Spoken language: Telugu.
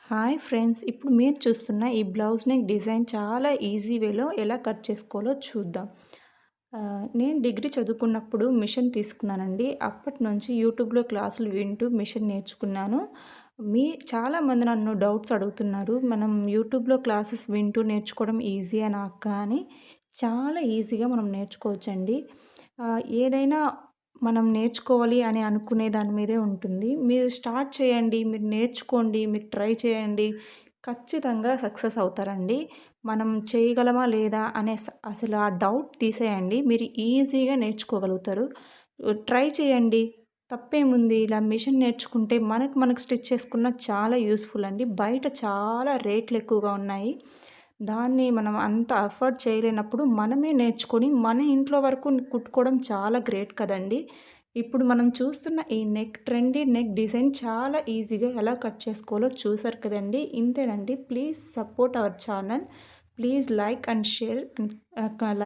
హాయ్ ఫ్రెండ్స్, ఇప్పుడు మీరు చూస్తున్న ఈ బ్లౌజ్ నెక్ డిజైన్ చాలా ఈజీ వేలో ఎలా కట్ చేసుకోవాలో చూద్దాం. నేను డిగ్రీ చదువుకున్నప్పుడు మిషన్ తీసుకున్నానండి. అప్పటి నుంచి యూట్యూబ్‌లో క్లాసులు వింటూ మిషన్ నేర్చుకున్నాను. చాలామంది నన్ను డౌట్స్ అడుగుతున్నారు. మనం యూట్యూబ్‌లో క్లాసెస్ వింటూ నేర్చుకోవడం ఈజీయేనా అక్క అని. చాలా ఈజీగా మనం నేర్చుకోవచ్చండి. ఏదైనా మనం నేర్చుకోవాలి అని అనుకునే దాని మీదే ఉంటుంది. మీరు స్టార్ట్ చేయండి, మీరు నేర్చుకోండి, మీరు ట్రై చేయండి. ఖచ్చితంగా సక్సెస్ అవుతారండి. మనం చేయగలమా లేదా అనే అసలు ఆ డౌట్ తీసేయండి. మీరు ఈజీగా నేర్చుకోగలుగుతారు. ట్రై చేయండి. తప్పేముంది? ఇలా మిషన్ నేర్చుకుంటే మనకు స్టిచ్ చేసుకున్న చాలా యూజ్‌ఫుల్ అండి. బయట చాలా రేట్లు ఎక్కువగా ఉన్నాయి. దాన్ని మనం అంత అఫోర్డ్ చేయలేనప్పుడు మనమే నేర్చుకొని మన ఇంట్లో వరకు కుట్టుకోవడం చాలా గ్రేట్ కదండీ! ఇప్పుడు మనం చూస్తున్న ఈ ట్రెండీ నెక్ డిజైన్ చాలా ఈజీగా ఎలా కట్ చేసుకోవాలో చూసారు కదండీ! ఇంతేనండి. Please support our channel. Please like and share and